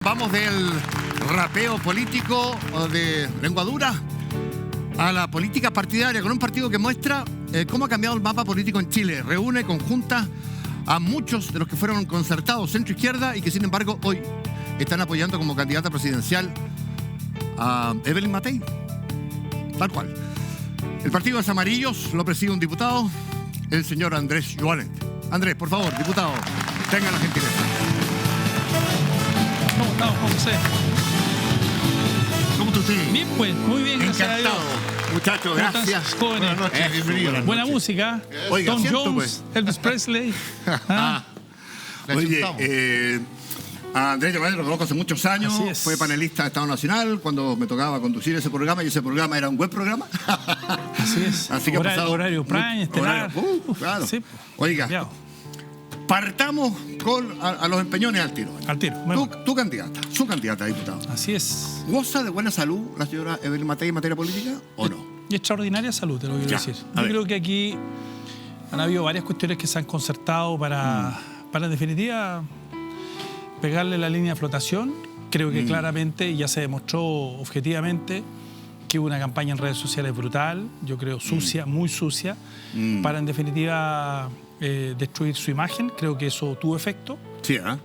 Vamos del rapeo político de lengua dura a la política partidaria, con un partido que muestra cómo ha cambiado el mapa político en Chile. Reúne conjunta a muchos de los que fueron concertados centro-izquierda y que sin embargo hoy están apoyando como candidata presidencial a Evelyn Matei. Tal cual. El partido es Amarillos, lo preside un diputado, el señor Andrés Joanet. Andrés, por favor, diputado, tenga la gentileza. ¿Cómo estamos, José? ¿Cómo está usted? Bien, pues, muy bien, gracias Encantado. a Dios. Muchachos, gracias. Jóvenes. Buenas noches, bienvenido. Buena música. Oiga, Tom siento, Jones, pues. Elvis Presley. Oye, a Andrés Joanet lo conozco hace muchos años. Así es. Fue panelista de Estado Nacional cuando me tocaba conducir ese programa, y ese programa era un buen programa. Así es. Así que ha pasado horario prime, estelar. Claro. Sí. Oiga, Cambiado. partamos con a los empeñones al tiro. Al tiro. Bueno, Tu candidata, su candidata a diputado. así es. ¿Goza de buena salud la señora Evelyn Matei en materia política o no? Y extraordinaria salud, te lo quiero Ya, decir. a Yo ver. creo que aquí han habido varias cuestiones que se han concertado para en definitiva, pegarle la línea de flotación. Creo que claramente ya se demostró objetivamente que hubo una campaña en redes sociales brutal, yo creo sucia, muy sucia, para en definitiva destruir su imagen. Creo que eso tuvo efecto. Sí, ¿ah?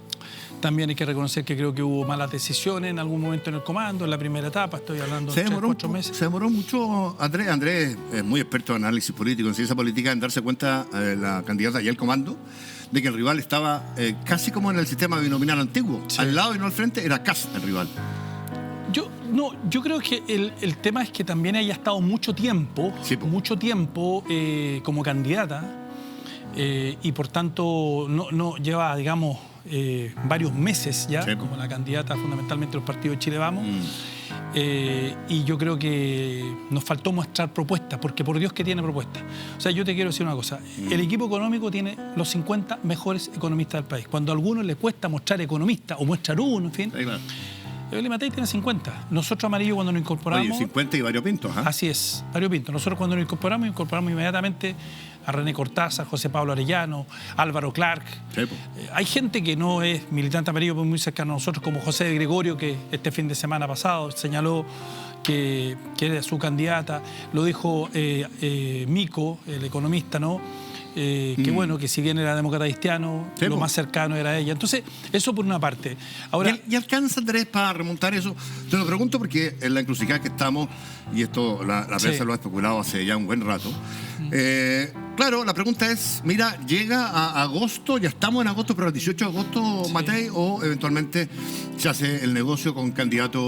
También hay que reconocer que creo que hubo malas decisiones en algún momento en el comando, en la primera etapa, estoy hablando de 3-4 meses. Se demoró mucho. Andrés es muy experto en análisis político, en ciencia política, en darse cuenta, la candidata y el comando, de que el rival estaba casi como en el sistema binominal antiguo. Sí. Al lado y no al frente era Kast el rival. Yo creo que el tema es que también haya estado mucho tiempo como candidata y por tanto no lleva, digamos, varios meses ya Sí. como la candidata fundamentalmente de los partidos de Chile Vamos. Y yo creo que nos faltó mostrar propuestas, porque por Dios que tiene propuestas. O sea, yo te quiero decir una cosa, el equipo económico tiene los 50 mejores economistas del país. Cuando a algunos les cuesta mostrar economistas o mostrar uno, en fin, Sí, claro. Evelyn Matei tiene 50. Nosotros, Amarillo, cuando nos incorporamos... Oye, 50 y varios pintos, ¿ah? Así es, Mario Pinto. Nosotros cuando nos incorporamos inmediatamente a René Cortázar, José Pablo Arellano, Álvaro Clark. Sí, po. Hay gente que no es militante amarillo, pero muy cercano a nosotros, como José de Gregorio, que este fin de semana pasado señaló que era su candidata. Lo dijo Mico, el economista, ¿no? Que bueno, que si bien era demócrata cristiano, Sí, lo po. más cercano era ella. Entonces, eso por una parte. Ahora, ¿Y alcanza, Andrés, para remontar eso? Te lo pregunto porque en la encrucijada que estamos, y esto la prensa Sí. lo ha especulado hace ya un buen rato. Claro, la pregunta es, mira, llega a agosto, ya estamos en agosto, pero el 18 de agosto, Sí. Matei, o eventualmente se hace el negocio con candidato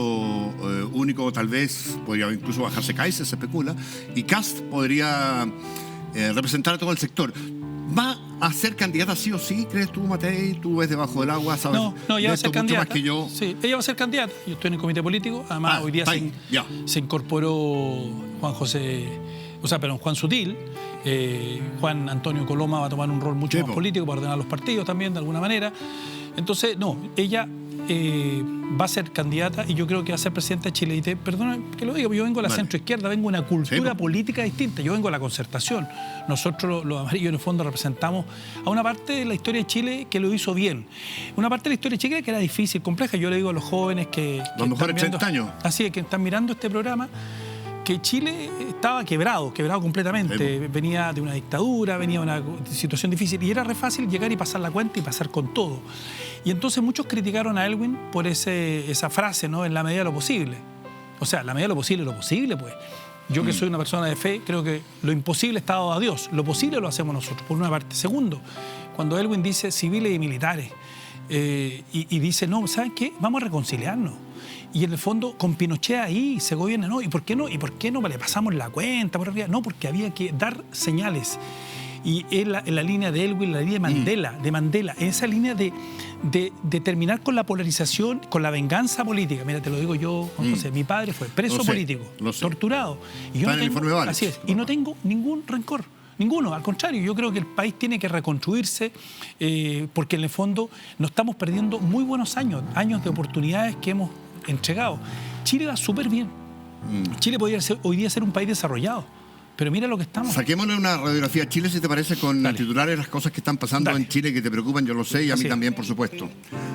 único, tal vez, podría incluso bajarse Kaiser, se especula, y Kast podría representar a todo el sector. ¿Va a ser candidata sí o sí, crees tú, Matei? ¿Tú ves debajo del agua? ¿Sabes no, ella de va a esto ser mucho más candidata. que yo? Sí, ella va a ser candidata. Yo estoy en el comité político. Además, hoy día está ahí, ya. se incorporó Juan Sutil. Juan Antonio Coloma va a tomar un rol mucho Sí, más po. político para ordenar los partidos también, de alguna manera. Entonces, no, ella va a ser candidata y yo creo que va a ser presidenta de Chile. Y perdona que lo diga, pero yo vengo de la Vale. centroizquierda, vengo de una cultura Sí, po. política distinta. Yo vengo de la concertación. Nosotros, los amarillos, en el fondo, representamos a una parte de la historia de Chile que lo hizo bien. Una parte de la historia de Chile que era difícil, compleja. Yo le digo a los jóvenes que Los mejores están 30 años. Así es, que están mirando este programa, que Chile estaba quebrado completamente. Sí, Venía de una dictadura, venía de una situación difícil y era re fácil llegar y pasar la cuenta y pasar con todo. Y entonces muchos criticaron a Elwin por esa frase, ¿no? En la medida de lo posible. O sea, la medida de lo posible, pues. Yo que soy una persona de fe, creo que lo imposible está dado a Dios. Lo posible lo hacemos nosotros, por una parte. Segundo, cuando Elwin dice civiles y militares, y dice, no, ¿saben qué? Vamos a reconciliarnos. Y en el fondo, con Pinochet ahí, Segovia, no. ¿Y por qué no? ¿Y por qué no le pasamos la cuenta por arriba? No, porque había que dar señales. Y en la línea de Elwin, la línea de Mandela, en esa línea de terminar con la polarización, con la venganza política. Mira, te lo digo yo, Juan José, mi padre fue preso Lo sé, político, lo sé. torturado. Y yo Está en el informe Valls. así es, y no tengo ningún rencor. Ninguno, al contrario, yo creo que el país tiene que reconstruirse porque en el fondo nos estamos perdiendo muy buenos años de oportunidades que hemos entregado. Chile va súper bien. Chile podría hoy día ser un país desarrollado. Pero mira lo que estamos. Saquémonos una radiografía a Chile, si te parece, con Dale. titulares, las cosas que están pasando Dale. en Chile que te preocupan, yo lo sé, y a mí Así es. también, por supuesto.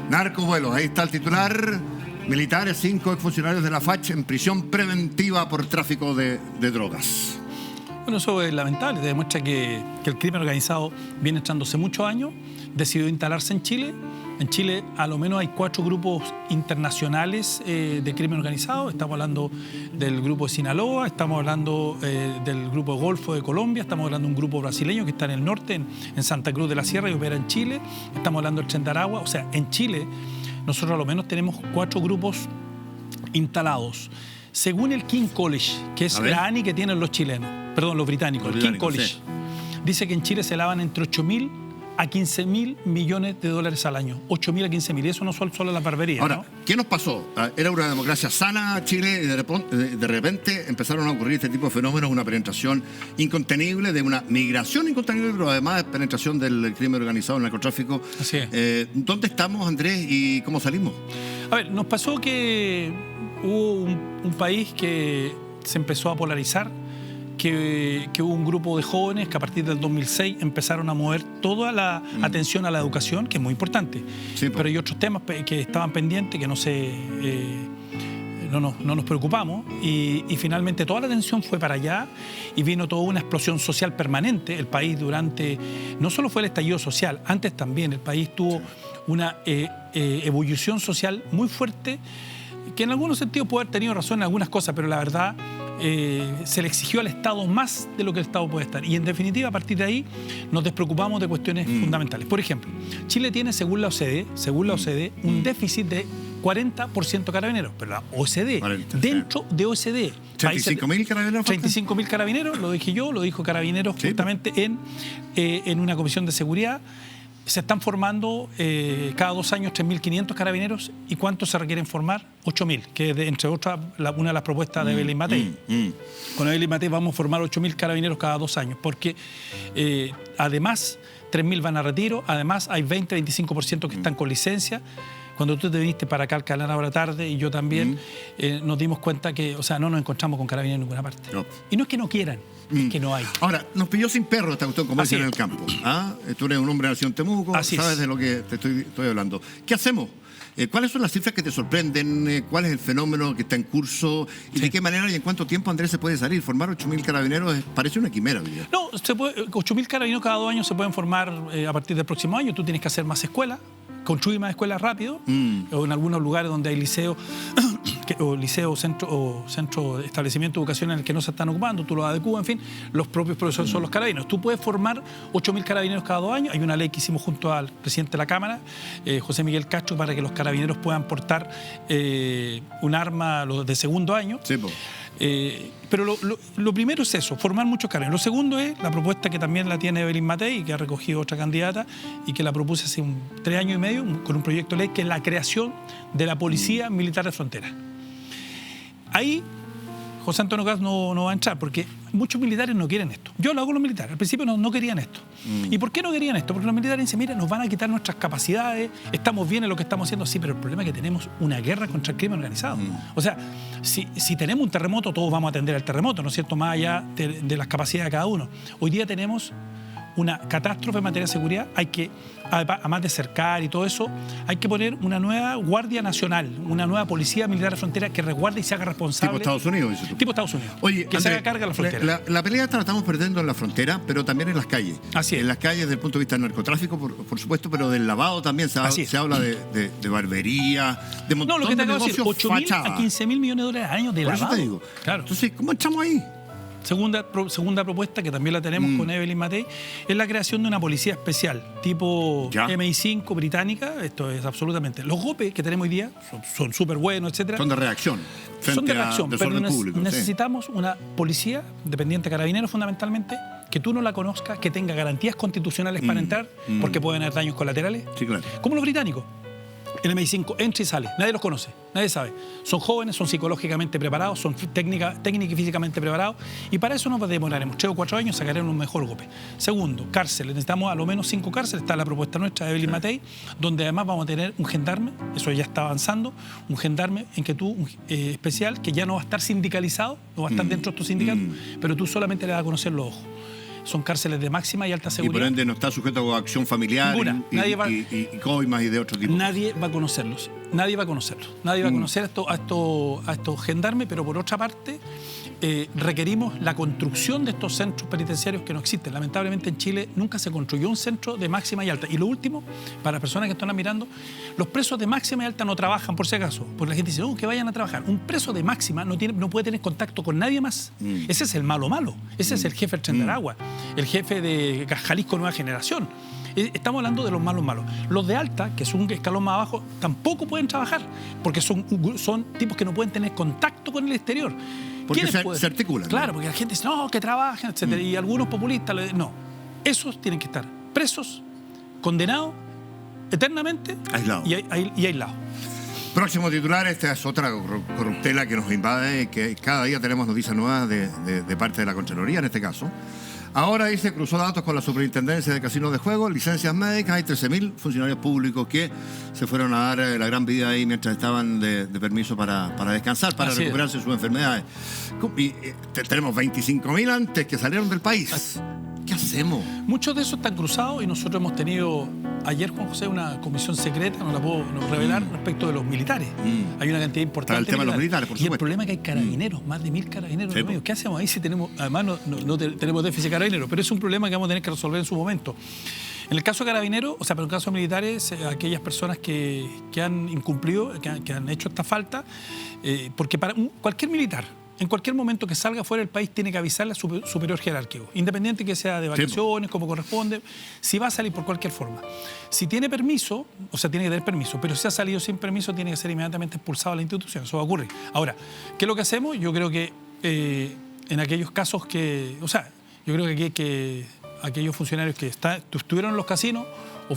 Narcovuelos, ahí está el titular. Militares, 5 exfuncionarios de la FACH en prisión preventiva por tráfico de drogas. Bueno, eso es lamentable, demuestra que el crimen organizado viene echándose muchos años, decidió instalarse en Chile. En Chile, a lo menos hay 4 grupos internacionales de crimen organizado. Estamos hablando del grupo de Sinaloa, estamos hablando del grupo de Golfo de Colombia, estamos hablando de un grupo brasileño que está en el norte, en Santa Cruz de la Sierra y opera en Chile. Estamos hablando del Tren de Aragua. O sea, en Chile nosotros a lo menos tenemos 4 grupos instalados. Según el King College, que es la ANI que tienen los chilenos, perdón, los británicos, el King College, sí. Dice que en Chile se lavan entre 8.000 a 15.000 millones de dólares al año. 8.000 a 15.000. Y eso no son solo las barberías. Ahora, ¿no? ¿qué nos pasó? Era una democracia sana Chile y de repente empezaron a ocurrir este tipo de fenómenos, una penetración incontenible, de una migración incontenible, pero además penetración del crimen organizado, el narcotráfico. Así es. ¿Dónde estamos, Andrés, y cómo salimos? A ver, nos pasó que hubo un país que se empezó a polarizar, que hubo un grupo de jóvenes que a partir del 2006 empezaron a mover toda la atención a la educación, que es muy importante. Sí, pero hay otros temas que estaban pendientes que no nos preocupamos y finalmente toda la atención fue para allá y vino toda una explosión social permanente. El país no solo fue el estallido social, antes también el país tuvo una ebullición social muy fuerte que en algunos sentidos puede haber tenido razón en algunas cosas, pero la verdad se le exigió al Estado más de lo que el Estado puede estar. Y en definitiva, a partir de ahí, nos despreocupamos de cuestiones fundamentales. Por ejemplo, Chile tiene, según la OCDE, un déficit de 40% carabineros, pero la OCDE, 40, dentro de OCDE. 35.000 carabineros. 35.000 carabineros, lo dije yo, lo dijo Carabineros justamente en una comisión de seguridad. Se están formando cada 2 años 3.500 carabineros. ¿Y cuántos se requieren formar? 8.000, que es entre otras una de las propuestas de Evelyn Matei. Con Evelyn Matei vamos a formar 8.000 carabineros cada 2 años, porque además 3.000 van a retiro, además hay 20-25% que están con licencia. Cuando tú te viniste para acá al canal ahora tarde y yo también, nos dimos cuenta que, o sea, no nos encontramos con carabineros en ninguna parte. No. Y no es que no quieran, es que no hay. Ahora, nos pilló sin perro esta cuestión, como Así dicen en es. el campo. Tú eres un hombre nacido en Temuco, Así sabes es. de lo que te estoy hablando. ¿Qué hacemos? ¿Cuáles son las cifras que te sorprenden? ¿Cuál es el fenómeno que está en curso? ¿Y de qué manera y en cuánto tiempo, Andrés, se puede salir? Formar 8.000 carabineros parece una quimera, ¿verdad? No, 8.000 carabineros cada 2 años se pueden formar a partir del próximo año. Tú tienes que hacer más escuelas, construir más escuelas rápido, o en algunos lugares donde hay liceo, centro de establecimiento educacional en el que no se están ocupando, tú los adecuas, en fin, los propios profesores son los carabineros. Tú puedes formar 8.000 carabineros cada 2 años. Hay una ley que hicimos junto al presidente de la Cámara, José Miguel Castro, para que los carabineros puedan portar un arma de segundo año. Sí, pues. Pero lo primero es eso, formar muchos carabineros. Lo segundo es la propuesta que también la tiene Evelyn Matei, que ha recogido otra candidata y que la propuse hace 3 años y medio con un proyecto de ley, que es la creación de la Policía Militar de Frontera. Ahí José Antonio Caz no va a entrar, porque muchos militares no quieren esto. Yo lo hago con los militares, al principio no querían esto. ¿Y por qué no querían esto? Porque los militares dicen, mira, nos van a quitar nuestras capacidades, estamos bien en lo que estamos haciendo, sí, pero el problema es que tenemos una guerra contra el crimen organizado. O sea, si tenemos un terremoto, todos vamos a atender al terremoto, ¿no es cierto?, más allá de las capacidades de cada uno. Hoy día tenemos una catástrofe en materia de seguridad. Hay que, además de cercar y todo eso, hay que poner una nueva Guardia Nacional, una nueva Policía Militar de Frontera que resguarde y se haga responsable. Tipo Estados Unidos, dices tú. Tipo Estados Unidos. Oye, que Andrés, se haga carga de la frontera. La pelea esta la estamos perdiendo en la frontera, pero también en las calles. Así es. En las calles desde el punto de vista del narcotráfico, por supuesto, pero del lavado también. Se habla de barbería, de montón No, lo que te de acabo de decir, negocios 8.000 fachada. a 15.000 millones de dólares al año de Por eso lavado. te digo. Claro. Entonces, ¿cómo echamos ahí? Segunda propuesta, que también la tenemos con Evelyn Matei, es la creación de una policía especial, tipo Ya. MI5 británica. Esto es absolutamente... Los GOPE que tenemos hoy día son súper buenos, etcétera. Son de reacción. Son de reacción, pero público, necesitamos una policía dependiente de carabineros, fundamentalmente, que tú no la conozcas, que tenga garantías constitucionales para entrar, porque pueden haber daños colaterales. Sí, claro. Como los británicos. El MI5 entra y sale, nadie los conoce, nadie sabe. Son jóvenes, son psicológicamente preparados, son técnica y físicamente preparados, y para eso nos demoraremos 3 o 4 años, sacaremos un mejor golpe. Segundo, cárceles, necesitamos a lo menos 5 cárceles, está la propuesta nuestra de Evelyn Matei, donde además vamos a tener un gendarme, eso ya está avanzando, un gendarme en que tú, especial, que ya no va a estar sindicalizado, no va a estar dentro de tu sindicato, pero tú solamente le vas a conocer los ojos. Son cárceles de máxima y alta seguridad. Y por ende no está sujeto a coacción familiar y coimas y de otro tipo. Nadie va a conocerlos. Nadie va a conocerlos. Nadie va a conocer a estos gendarmes, pero por otra parte requerimos la construcción de estos centros penitenciarios que no existen. Lamentablemente en Chile nunca se construyó un centro de máxima y alta. Y lo último, para las personas que están mirando, los presos de máxima y alta no trabajan, por si acaso. Porque la gente dice, no, que vayan a trabajar. Un preso de máxima no puede tener contacto con nadie más. Ese es el malo. Ese es el jefe del Tren de Aragua, el jefe de Jalisco Nueva Generación. Estamos hablando de los malos. Los de alta, que es un escalón más abajo, tampoco pueden trabajar, porque son tipos que no pueden tener contacto con el exterior. Porque se articulan. Claro, porque la gente dice, no, que trabajen, etc. Y algunos populistas, no. Esos tienen que estar presos, condenados, eternamente aislados. Y aislados. Próximo titular, esta es otra corruptela que nos invade, que cada día tenemos noticias nuevas de parte de la Contraloría, en este caso. Ahora dice, cruzó datos con la Superintendencia de Casinos de Juego, licencias médicas, hay 13.000 funcionarios públicos que se fueron a dar la gran vida ahí mientras estaban de permiso para descansar, para recuperarse de sus enfermedades. Y tenemos 25.000 antes que salieron del país. ¿Qué hacemos? Muchos de esos están cruzados y nosotros hemos tenido ayer, Juan José, una comisión secreta, no la puedo revelar, respecto de los militares. Hay una cantidad importante el tema de los militares, por supuesto. Y el problema es que hay carabineros, más de 1.000 carabineros. Sí, ¿qué hacemos ahí si tenemos, además no tenemos déficit de carabineros? Pero es un problema que vamos a tener que resolver en su momento. En el caso de carabineros, pero en el caso de militares, aquellas personas que han incumplido, que han hecho esta falta, porque para cualquier militar, en cualquier momento que salga fuera del país, tiene que avisarle a su superior jerárquico, independiente que sea de vacaciones, como corresponde, si va a salir por cualquier forma. Si tiene permiso, o sea, tiene que tener permiso, pero si ha salido sin permiso, tiene que ser inmediatamente expulsado de la institución. Eso va a ocurrir. Ahora, ¿qué es lo que hacemos? Yo creo que en aquellos casos yo creo que aquellos funcionarios que estuvieron en los casinos o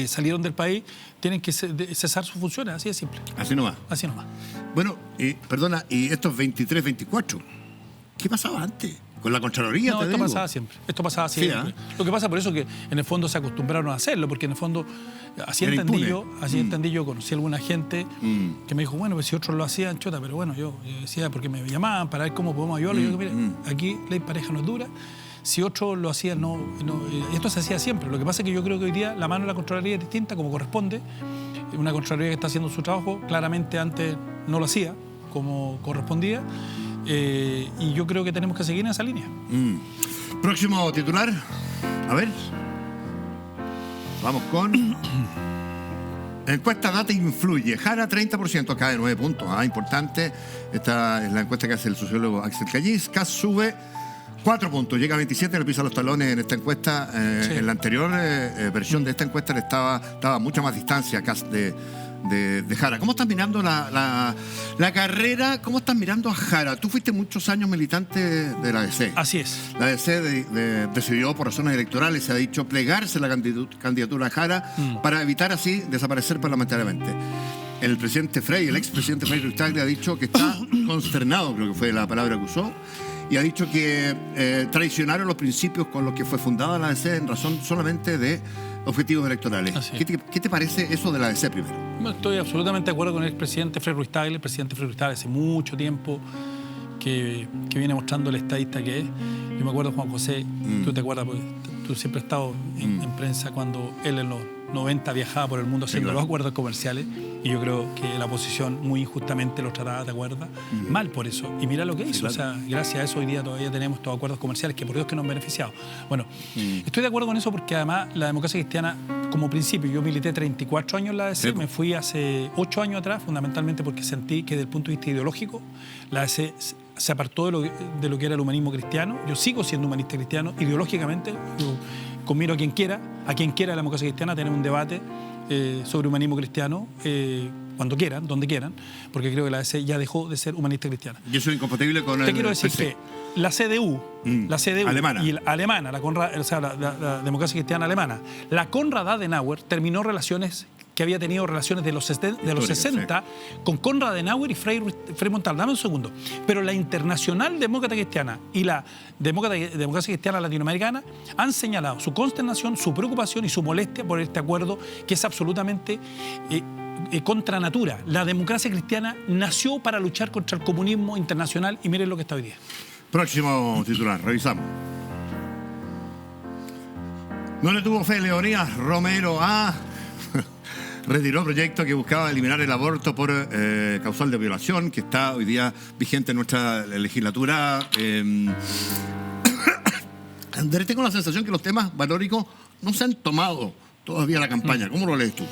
salieron del país, tienen que cesar sus funciones, así de simple. Así nomás. Así nomás. Bueno, perdona, y estos 23, 24, ¿qué pasaba antes? ¿Con la Contraloría? No, esto pasaba siempre. Sí, ¿eh? Lo que pasa por eso que en el fondo se acostumbraron a hacerlo, porque en el fondo así entendí yo, conocí a alguna gente que me dijo, bueno, pues si otros lo hacían, chota, pero bueno, yo decía, porque me llamaban para ver cómo podemos ayudarlo. Yo digo, mire, aquí ley pareja no es dura. Si otros lo hacían, esto se hacía siempre. Lo que pasa es que yo creo que hoy día la mano de la Contraloría es distinta, como corresponde. Una Contraloría que está haciendo su trabajo, claramente antes no lo hacía como correspondía. Y yo creo que tenemos que seguir en esa línea. Próximo titular. A ver. Vamos con... Encuesta Data Influye. Jara 30%, cae 9 puntos. Importante. Esta es la encuesta que hace el sociólogo Axel Callis. Kass sube 4 puntos, llega a 27, le pisa los talones en esta encuesta. En la anterior versión de esta encuesta le daba mucha más distancia a Kass de Jara. ¿Cómo estás mirando la carrera? ¿Cómo estás mirando a Jara? Tú fuiste muchos años militante de la ADC. Así es. La ADC decidió por razones electorales, se ha dicho, plegarse la candidatura a Jara para evitar así desaparecer parlamentariamente. El presidente Frey, el expresidente Frei Ruiz-Tagle, ha dicho que está consternado, creo que fue la palabra que usó, y ha dicho que traicionaron los principios con los que fue fundada la ADC en razón solamente de objetivos electorales. ¿Qué te parece eso de la ADC primero? Bueno, estoy absolutamente de acuerdo con el expresidente Frei Ruiz-Tagle. El presidente Frei Ruiz-Tagle hace mucho tiempo que viene mostrando el estadista que es. Yo me acuerdo, Juan José, tú te acuerdas, porque tú siempre has estado en prensa cuando él en los 90 viajaba por el mundo haciendo los acuerdos comerciales, y yo creo que la oposición muy injustamente los trataba, ¿te acuerdas? Mal por eso. Y mira lo que hizo. Claro. O sea, gracias a eso hoy día todavía tenemos estos acuerdos comerciales que por Dios que nos han beneficiado. Bueno, estoy de acuerdo con eso porque además la democracia cristiana, como principio, yo milité 34 años en la ADC, me fui hace 8 años atrás, fundamentalmente porque sentí que desde el punto de vista ideológico, la ADC se apartó de lo que era el humanismo cristiano. Yo sigo siendo humanista cristiano, ideológicamente, yo conmiro a quien quiera de la democracia cristiana, tener un debate sobre humanismo cristiano cuando quieran, donde quieran, porque creo que la ADC ya dejó de ser humanista cristiana. ¿Y eso es incompatible con Te quiero decir que la CDU alemana. Y la alemana, la democracia cristiana alemana, la Konrad Adenauer terminó relaciones que había tenido relaciones de los 60 con Konrad Adenauer y Frei Montalva. Dame un segundo. Pero la Internacional Demócrata Cristiana y la Democracia Cristiana Latinoamericana han señalado su consternación, su preocupación y su molestia por este acuerdo que es absolutamente contra natura. La democracia cristiana nació para luchar contra el comunismo internacional y miren lo que está hoy día. Próximo titular, revisamos. No le tuvo fe Leonidas Romero a... retiró proyecto que buscaba eliminar el aborto por causal de violación, que está hoy día vigente en nuestra legislatura. Andrés, tengo la sensación que los temas valóricos no se han tomado todavía la campaña. ¿Cómo lo lees tú?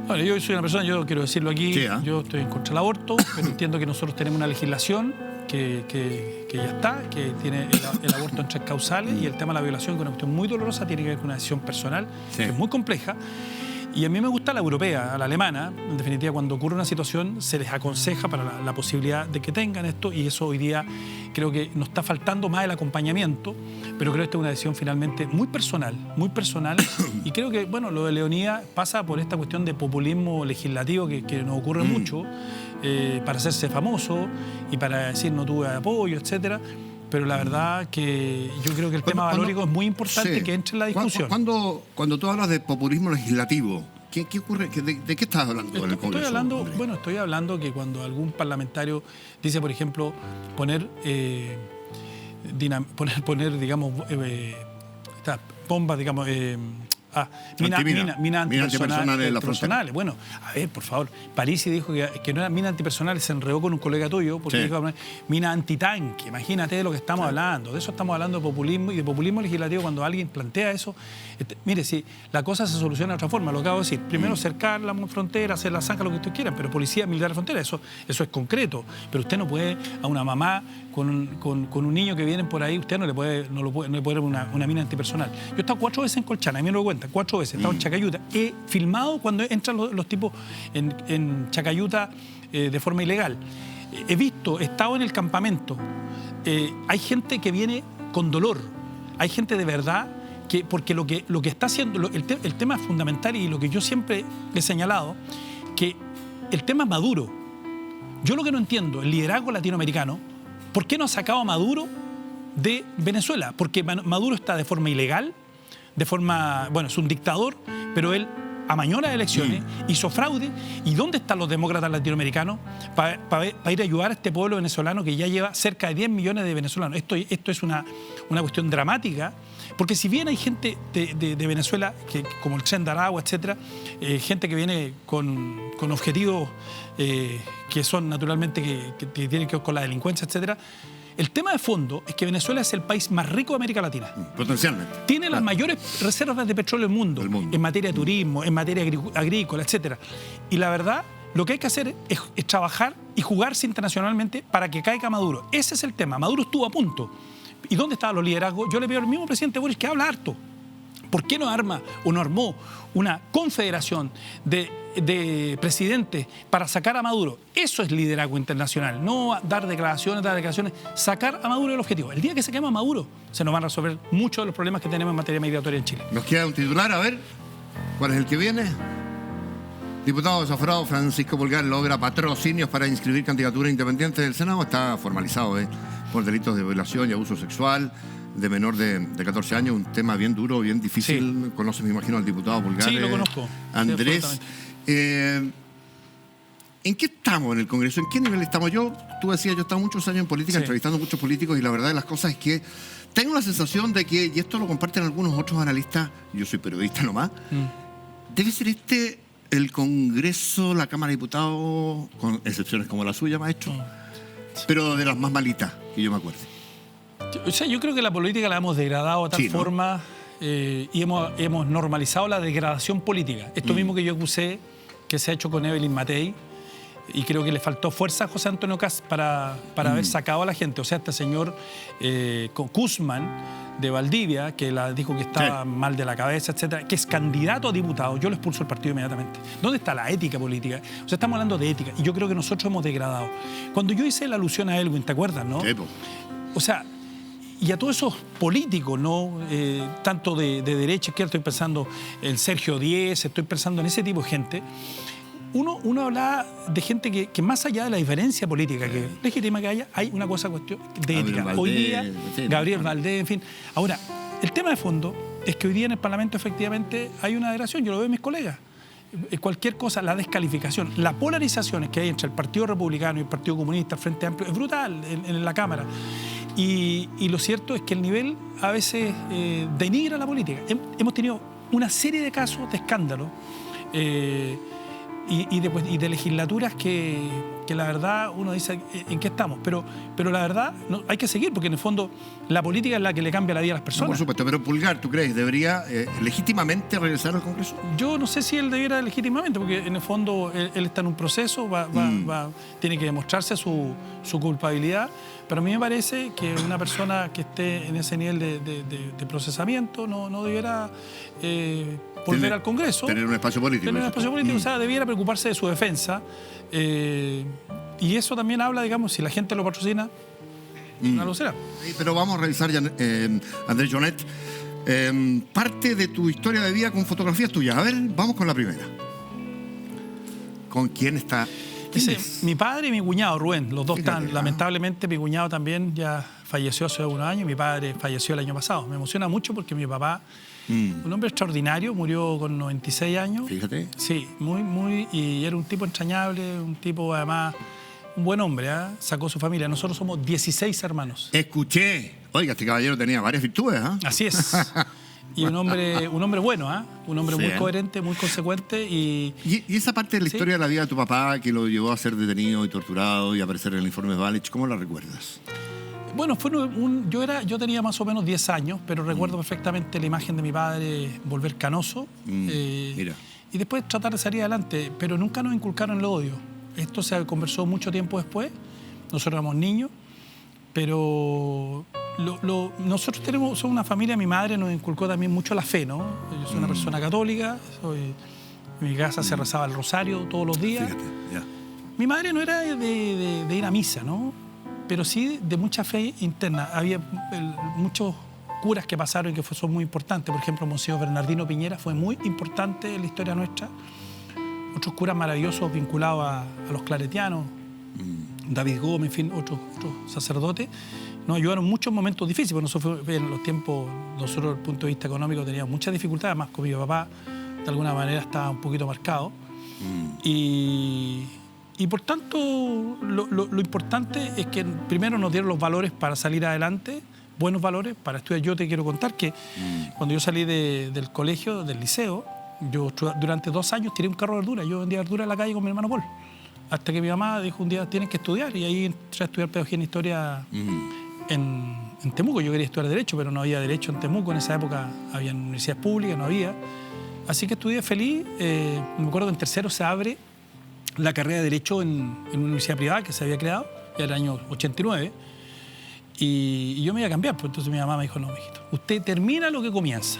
Bueno, yo soy una persona, yo quiero decirlo aquí, Sí, yo estoy en contra del aborto, pero entiendo que nosotros tenemos una legislación que ya está, que tiene el aborto en 3 causales y el tema de la violación, que es una cuestión muy dolorosa, tiene que ver con una decisión personal, que es muy compleja. Y a mí me gusta la europea, la alemana. En definitiva, cuando ocurre una situación, se les aconseja para la posibilidad de que tengan esto, y eso hoy día creo que nos está faltando más el acompañamiento, pero creo que esta es una decisión finalmente muy personal, y creo que, bueno, lo de Leonidas pasa por esta cuestión de populismo legislativo que nos ocurre mucho, para hacerse famoso y para decir no tuve apoyo, etcétera. Pero la verdad que yo creo que el tema valórico es muy importante que entre en la discusión. Cuando tú hablas de populismo legislativo, ¿qué ocurre? ¿De qué estás hablando en el Congreso? Estoy hablando que cuando algún parlamentario dice, por ejemplo, poner digamos, estas bombas, digamos... Minas antipersonales. Bueno, a ver, por favor, Parisi dijo que no eran minas antipersonales, se enredó con un colega tuyo porque dijo mina antitanque. Imagínate de lo que estamos hablando. De eso estamos hablando, de populismo y de populismo legislativo. Cuando alguien plantea eso, mire, si la cosa se soluciona de otra forma, lo acabo de decir. Primero, cercar la frontera, hacer la zanja, lo que ustedes quieran, pero policía militar de frontera, eso es concreto. Pero usted no puede a una mamá con un niño que vienen por ahí, usted no le puede dar una mina antipersonal. Yo he estado 4 veces en Colchana, a mí me lo cuenta. 4 veces, he estado en Chacayuta. He filmado cuando entran los tipos en Chacayuta de forma ilegal. He estado en el campamento. Hay gente que viene con dolor. Hay gente de verdad que, porque lo que está haciendo, el tema fundamental y lo que yo siempre he señalado, que el tema Maduro, yo lo que no entiendo, el liderazgo latinoamericano, ¿por qué no ha sacado a Maduro de Venezuela? Porque Maduro está de forma ilegal, es un dictador, pero él amañó las elecciones, hizo fraude. ¿Y dónde están los demócratas latinoamericanos para ir a ayudar a este pueblo venezolano que ya lleva cerca de 10 millones de venezolanos? Esto es una cuestión dramática, porque si bien hay gente de Venezuela, como el Tren de Aragua, etcétera, gente que viene con objetivos que son naturalmente que tienen que ver con la delincuencia, etcétera, el tema de fondo es que Venezuela es el país más rico de América Latina. Potencialmente. Tiene las mayores reservas de petróleo del mundo, en materia de turismo, en materia agrícola, etc. Y la verdad, lo que hay que hacer es trabajar y jugarse internacionalmente para que caiga Maduro. Ese es el tema. Maduro estuvo a punto. ¿Y dónde estaban los liderazgos? Yo le pido al mismo presidente Boris que habla harto. ¿Por qué no armó una confederación de presidentes para sacar a Maduro? Eso es liderazgo internacional, no dar declaraciones, sacar a Maduro del objetivo. El día que saquemos a Maduro, se nos van a resolver muchos de los problemas que tenemos en materia migratoria en Chile. Nos queda un titular, a ver, ¿cuál es el que viene? Diputado desaforado Francisco Pulgar logra patrocinios para inscribir candidatura independiente del Senado. Está formalizado por delitos de violación y abuso sexual de menor de 14 años, un tema bien duro, bien difícil. Sí. Conoce, me imagino, al diputado Pulgar. Sí, lo conozco. Andrés, ¿en qué estamos en el Congreso? ¿En qué nivel estamos? Tú decías, yo he estado muchos años en política, entrevistando a muchos políticos, y la verdad de las cosas es que tengo la sensación de que, y esto lo comparten algunos otros analistas, yo soy periodista nomás, debe ser el Congreso, la Cámara de Diputados, con excepciones como la suya, maestro, pero de las más malitas que yo me acuerdo. O sea, yo creo que la política la hemos degradado de tal forma y hemos normalizado la degradación política. Esto mismo que yo acusé que se ha hecho con Evelyn Matei, y creo que le faltó fuerza a José Antonio Kast para haber sacado a la gente. O sea, este señor Guzmán de Valdivia, que dijo que estaba mal de la cabeza, etcétera, que es candidato a diputado, yo lo expulso del partido inmediatamente. ¿Dónde está la ética política? O sea, estamos hablando de ética, y yo creo que nosotros hemos degradado. Cuando yo hice la alusión a Elwin, ¿te acuerdas, no? Sí, o sea, y a todos esos políticos, ¿no? Tanto de derecha, izquierda, estoy pensando en Sergio Díez, estoy pensando en ese tipo de gente. Uno habla de gente que más allá de la diferencia política que legítima que haya, hay una cuestión de ética. Hoy día, Gabriel Valdés, en fin. Ahora, el tema de fondo es que hoy día en el Parlamento efectivamente hay una degradación, yo lo veo en mis colegas. Cualquier cosa, la descalificación, las polarizaciones que hay entre el Partido Republicano y el Partido Comunista, el Frente Amplio, es brutal en la Cámara. Y lo cierto es que el nivel a veces denigra la política. Hemos tenido una serie de casos de escándalos y de legislaturas que la verdad uno dice en qué estamos, pero la verdad no, hay que seguir, porque en el fondo la política es la que le cambia la vida a las personas. No, por supuesto, pero Pulgar, ¿tú crees debería legítimamente regresar al Congreso? Yo no sé si él debiera legítimamente, porque en el fondo él está en un proceso, tiene que demostrarse su culpabilidad, pero a mí me parece que una persona que esté en ese nivel de procesamiento no debiera volver al Congreso. Tener un espacio político. Tener un espacio político, o sea, debiera preocuparse de su defensa. Y eso también habla, digamos, si la gente lo patrocina, no lo será. Sí, pero vamos a revisar, Andrés Jonet, parte de tu historia de vida con fotografías tuyas. A ver, vamos con la primera. ¿Con quién está? Mi padre y mi cuñado, Rubén, los dos Fíjate, están. Lamentablemente, mi cuñado también ya falleció hace unos años, mi padre falleció el año pasado. Me emociona mucho porque mi papá, un hombre extraordinario, murió con 96 años. Fíjate. Sí, y era un tipo entrañable, un tipo además, un buen hombre, ¿eh? Sacó su familia. Nosotros somos 16 hermanos. Escuché. Oiga, este caballero tenía varias virtudes, ¿ah? Así es. Y un hombre bueno, ¿eh? Un hombre muy coherente, muy consecuente. ¿Y esa parte de la historia de la vida de tu papá que lo llevó a ser detenido y torturado y a aparecer en el informe de Balich, ¿cómo la recuerdas? Bueno, yo tenía más o menos 10 años, pero recuerdo perfectamente la imagen de mi padre volver canoso. Mira. Y después tratar de salir adelante, pero nunca nos inculcaron el odio. Esto se conversó mucho tiempo después. Nosotros éramos niños, pero nosotros somos una familia, mi madre nos inculcó también mucho la fe, ¿no? Yo soy una persona católica, en mi casa se rezaba el rosario todos los días. Fíjate, ya. Mi madre no era de ir a misa, ¿no? Pero sí de mucha fe interna. Había muchos curas que pasaron y que son muy importantes. Por ejemplo, Monseñor Bernardino Piñera fue muy importante en la historia nuestra. Otros curas maravillosos vinculados a los claretianos, David Gómez, en fin, otros sacerdotes, nos ayudaron muchos momentos difíciles, porque nosotros en los tiempos, nosotros desde el punto de vista económico teníamos muchas dificultades, además con mi papá de alguna manera estaba un poquito marcado. Y por tanto, lo importante es que primero nos dieron los valores para salir adelante, buenos valores para estudiar. Yo te quiero contar que cuando yo salí del colegio, del liceo, yo durante 2 años tiré un carro de verduras. Yo vendía verduras en la calle con mi hermano Paul. Hasta que mi mamá dijo un día, tienes que estudiar. Y ahí entré a estudiar pedagogía en historia en Temuco. Yo quería estudiar Derecho, pero no había Derecho en Temuco. En esa época había universidades públicas, no había. Así que estudié feliz. Me acuerdo que en tercero se abre la carrera de Derecho en una universidad privada que se había creado, ya era el año 89. Y yo me iba a cambiar, pues entonces mi mamá me dijo, no, mijito, usted termina lo que comienza.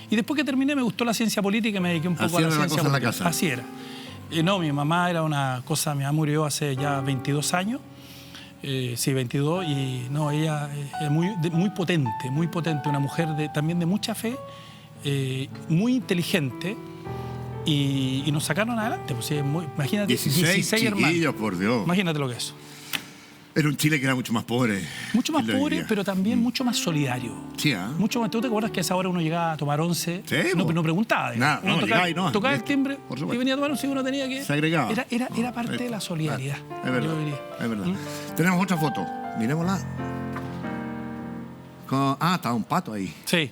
Y después que terminé me gustó la ciencia política y me dediqué un poco a la ciencia política. En la casa. Así era. No, mi mamá era una cosa, mi mamá murió hace ya 22 años. Sí, 22, y no, ella es muy potente, una mujer también de mucha fe, muy inteligente, y nos sacaron adelante. Pues, imagínate, 16 hermanos. Por Dios. Imagínate lo que es. Era un Chile que era mucho más pobre. Mucho más pobre, pero también mucho más solidario. Sí, ¿eh? Mucho más. ¿Tú te acuerdas que a esa hora uno llegaba a tomar once? Sí, no preguntaba. Uno tocaba el timbre y venía a tomar once y uno tenía que... Se agregaba. Era parte de la solidaridad. Es verdad, es verdad. Tenemos otra foto. Miremosla. Está un pato ahí. Sí.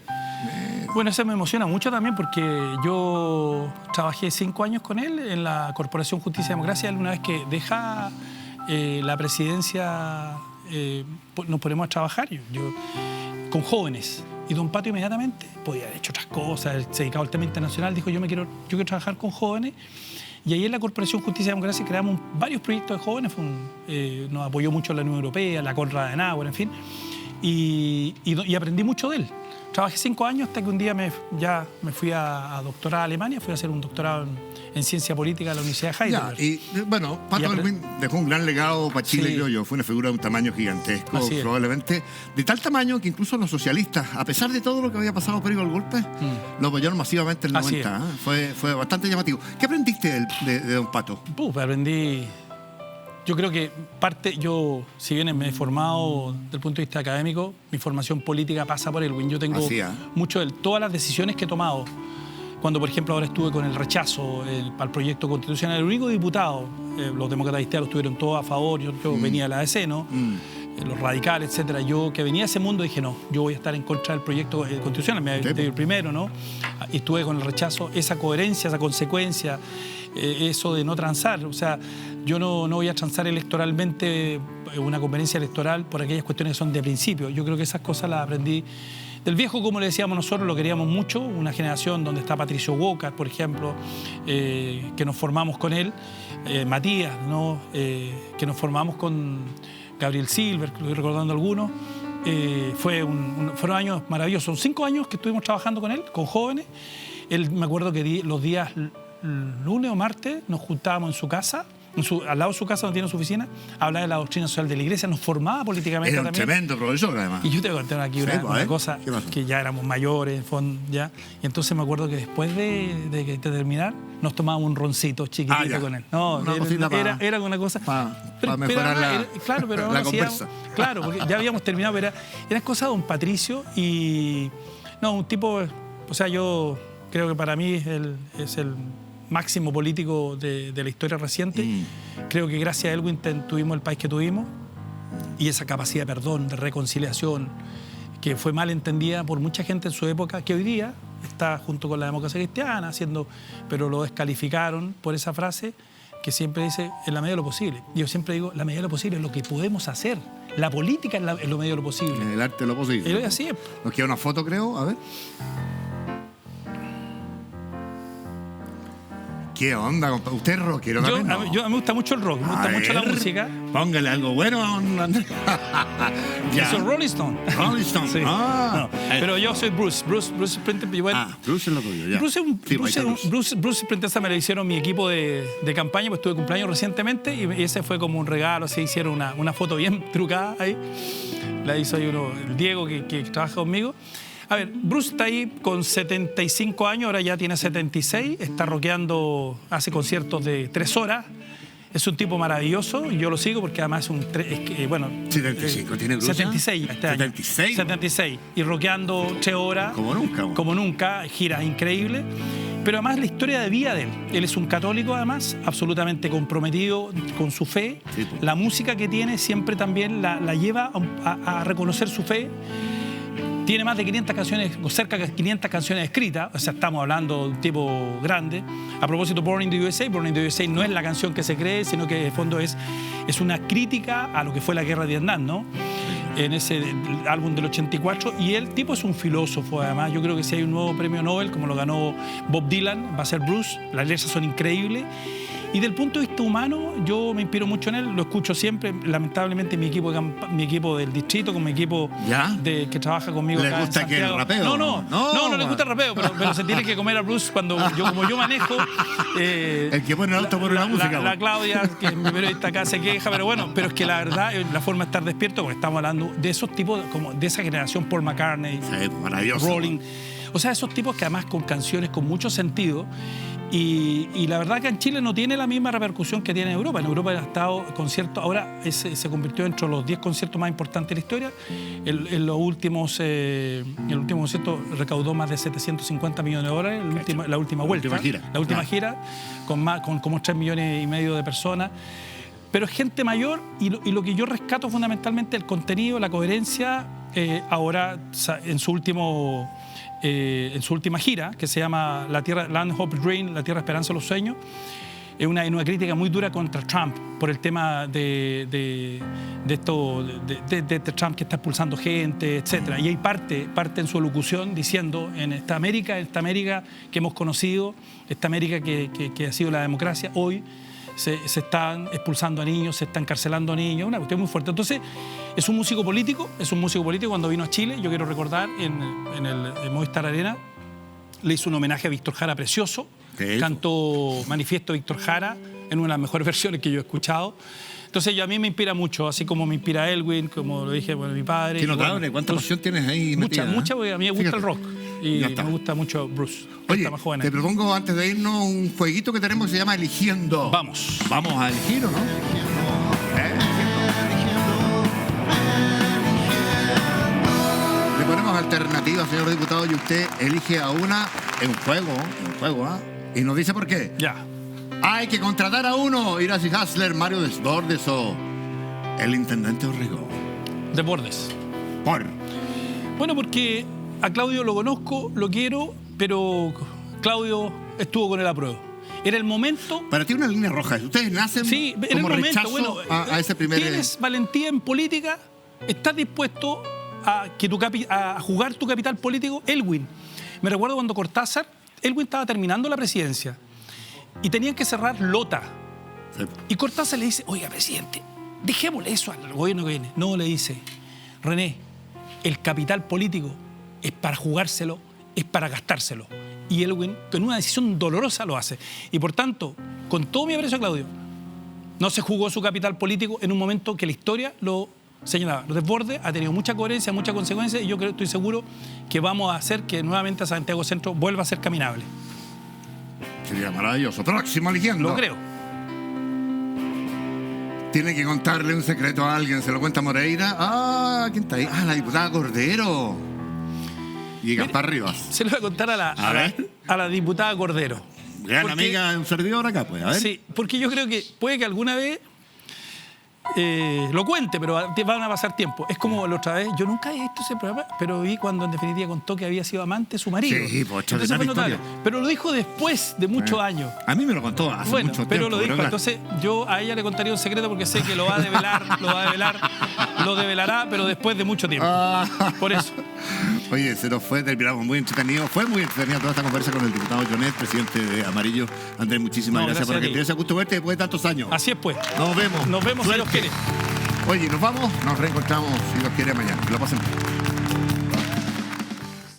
Bueno, eso me emociona mucho también porque yo trabajé 5 años con él en la Corporación Justicia y Democracia. Una vez que deja la presidencia, nos ponemos a trabajar con jóvenes. Y don Pato inmediatamente podía haber hecho otras cosas, él se dedicaba al tema internacional, dijo yo quiero trabajar con jóvenes. Y ahí en la Corporación Justicia y Democracia creamos varios proyectos de jóvenes, nos apoyó mucho la Unión Europea, la Konrad Adenauer, en fin, y aprendí mucho de él. Trabajé 5 años hasta que un día ya me fui a doctorar a Alemania, fui a hacer un doctorado en ciencia política en la Universidad de Heidelberg. Ya, y bueno, Pato Elwin dejó un gran legado para Chile, Sí. creo yo. Fue una figura de un tamaño gigantesco, Así es. probablemente. De tal tamaño que incluso los socialistas, a pesar de todo lo que había pasado previo al golpe, lo apoyaron masivamente en el Así 90. Fue bastante llamativo. ¿Qué aprendiste de don Pato? Aprendí. Yo creo que si bien me he formado desde el punto de vista académico, mi formación política pasa por Elwin. Yo tengo mucho de todas las decisiones que he tomado. Cuando, por ejemplo, ahora estuve con el rechazo al proyecto constitucional, el único diputado, los demócratas cristianos estuvieron todos a favor, yo venía de la ADC, ¿no? Los radicales, etcétera. Yo que venía de ese mundo dije, no, yo voy a estar en contra del proyecto constitucional, me había el primero, ¿no? Y estuve con el rechazo, esa coherencia, esa consecuencia, eso de no transar. O sea, yo no voy a transar electoralmente una conveniencia electoral por aquellas cuestiones que son de principio. Yo creo que esas cosas las aprendí del viejo, como le decíamos nosotros, lo queríamos mucho, una generación donde está Patricio Walker, por ejemplo, que nos formamos con él, Matías, ¿no? Que nos formamos con Gabriel Silver, que lo estoy recordando algunos. Fueron años maravillosos, 5 años que estuvimos trabajando con él, con jóvenes. Me acuerdo que los días lunes o martes nos juntábamos en su casa, al lado de su casa donde tiene su oficina, a hablar de la doctrina social de la Iglesia, nos formaba políticamente Era un también. tremendo profesor, además. Y yo te voy a contar aquí una cosa, que ya éramos mayores, en fondo, ya. Y entonces me acuerdo que después de terminar, nos tomábamos un roncito chiquitito con él. No, era una cosa... Para mejorar la conversa. Claro, porque ya habíamos terminado, pero era cosa de don Patricio y... No, un tipo... O sea, yo creo que para mí es el máximo político de la historia reciente. Creo que gracias a Elwin tuvimos el país que tuvimos y esa capacidad de perdón, de reconciliación, que fue mal entendida por mucha gente en su época, que hoy día está junto con la democracia cristiana, pero lo descalificaron por esa frase que siempre dice, en la medida de lo posible. Yo siempre digo, la medida de lo posible es lo que podemos hacer. La política es lo medida de lo posible. En el arte de lo posible. Así es. Nos queda una foto, creo, a ver. ¿Qué onda, compadre? ¿Usted es rockero también? A mí me gusta mucho el rock, me gusta mucho la música. Póngale algo bueno, Andrés. Eso es Rolling Stone. Rolling Stone. Sí. Pero yo soy Bruce Springsteen. Bruce es lo tuyo, ya. Bruce Springsteen me lo hicieron mi equipo de campaña, pues tuve cumpleaños recientemente y ese fue como un regalo, se hicieron una foto bien trucada ahí. La hizo ahí el Diego que trabaja conmigo. A ver, Bruce está ahí con 75 años, ahora ya tiene 76, está rockeando, hace conciertos de 3 horas. Es un tipo maravilloso, yo lo sigo porque además es bueno... 75, ¿tiene Bruce? 76 este año. 76. 76. Y rockeando 3 horas. Como nunca. Como nunca, giras increíbles. Pero además la historia de vida de él. Él es un católico además, absolutamente comprometido con su fe. Sí, pues. La música que tiene siempre también la lleva a reconocer su fe. Tiene más de 500 canciones, o cerca de 500 canciones escritas, o sea, estamos hablando de un tipo grande. A propósito, Born in the USA no es la canción que se cree, sino que en fondo es una crítica a lo que fue la guerra de Vietnam, ¿no? En ese álbum del 84. Y el tipo es un filósofo, además. Yo creo que si hay un nuevo premio Nobel, como lo ganó Bob Dylan, va a ser Bruce. Las letras son increíbles. Y del punto de vista humano, yo me inspiro mucho en él, lo escucho siempre. Lamentablemente mi equipo del distrito, con mi equipo que trabaja conmigo acá en Santiago. ¿Le gusta que el rapeo? No le gusta el rapeo, pero se tiene que comer a Bruce como yo manejo. El que pone el auto por la música. La Claudia, que es mi periodista acá, se queja, pero bueno, pero es que la verdad, la forma de estar despierto, porque estamos hablando de esos tipos, como de esa generación, Paul McCartney, Rolling. O sea, esos tipos que además con canciones con mucho sentido. Y la verdad que en Chile no tiene la misma repercusión que tiene en Europa. En Europa ha estado conciertos, ahora se convirtió entre los 10 conciertos más importantes de la historia. El último concierto recaudó más de 750 millones de dólares, la última vuelta. La última gira, con como 3,5 millones de personas. Pero es gente mayor y lo que yo rescato fundamentalmente el contenido, la coherencia. Ahora en su última gira, que se llama Land, Hope, Dream, La Tierra, Esperanza, Los Sueños, es una crítica muy dura contra Trump por el tema de Trump que está expulsando gente, etc. Y hay parte en su locución diciendo, en esta América que hemos conocido, esta América que ha sido la democracia, hoy se están expulsando a niños, se están encarcelando a niños, una cuestión muy fuerte. Entonces, es un músico político cuando vino a Chile, yo quiero recordar, en el Movistar Arena, le hizo un homenaje a Víctor Jara precioso, cantó Manifiesto Víctor Jara, en una de las mejores versiones que yo he escuchado. Entonces, a mí me inspira mucho, así como me inspira Elwin, como lo dije, mi padre. Qué notable, ¿cuánta pasión tienes ahí metida? Mucha, porque a mí me gusta el rock y me gusta mucho Bruce. Oye, te propongo antes de irnos un jueguito que tenemos que se llama Eligiendo. Vamos. Vamos a elegir, ¿o no? Le ponemos alternativas, señor diputado, y usted elige a una en juego, ¿ah? Y nos dice por qué. Ya. Hay que contratar a uno, Iracy Hasler, Mario Desbordes o el intendente Orrego. Desbordes. ¿Por? Bueno, porque a Claudio lo conozco, lo quiero, pero Claudio estuvo con el apruebo. Era el momento... Para ti una línea roja. Ustedes nacen como rechazo a ese primer... ¿Tienes valentía en política? ¿Estás dispuesto a jugar tu capital político? Elwin. Me recuerdo cuando Cortázar, Elwin estaba terminando la presidencia y tenían que cerrar Lota. Sí. Y Cortázar le dice, oiga, presidente, dejémosle eso al gobierno que viene. No, le dice, René, el capital político es para jugárselo, es para gastárselo. Y Elwin, con una decisión dolorosa, lo hace. Y por tanto, con todo mi aprecio a Claudio, no se jugó su capital político en un momento que la historia lo señalaba. Los Desbordes ha tenido mucha coherencia, mucha consecuencia, y yo estoy seguro que vamos a hacer que nuevamente Santiago Centro vuelva a ser caminable. Sería maravilloso. Próximo eligiendo. Lo creo. Tiene que contarle un secreto a alguien. ¿Se lo cuenta Moreira? Ah, ¿quién está ahí? Ah, la diputada Cordero. Y Gaspar Rivas. Se lo voy a contar a la diputada Cordero. Gran amiga de un servidor acá, pues. A ver. Sí, porque yo creo que puede que alguna vez lo cuente, pero van a pasar tiempo. Es como la otra vez, yo nunca he visto ese programa, pero vi cuando en definitiva contó que había sido amante de su marido. Sí, pues entonces fue notable. Pero lo dijo después de muchos años. A mí me lo contó hace mucho tiempo. Pero lo dijo, claro. Entonces yo a ella le contaría un secreto porque sé que lo va a develar, lo develará, pero después de mucho tiempo. Por eso. Oye, se nos fue, terminamos muy entretenido. Fue muy entretenida toda esta conversa con el diputado Jonet, presidente de Amarillo. Andrés, muchísimas gracias por que te haya gusto verte después de tantos años. Así es, pues. Nos vemos. Nos vemos si Dios quiere. Oye, nos vamos, nos reencontramos si Dios quiere mañana. Que lo pasen bien.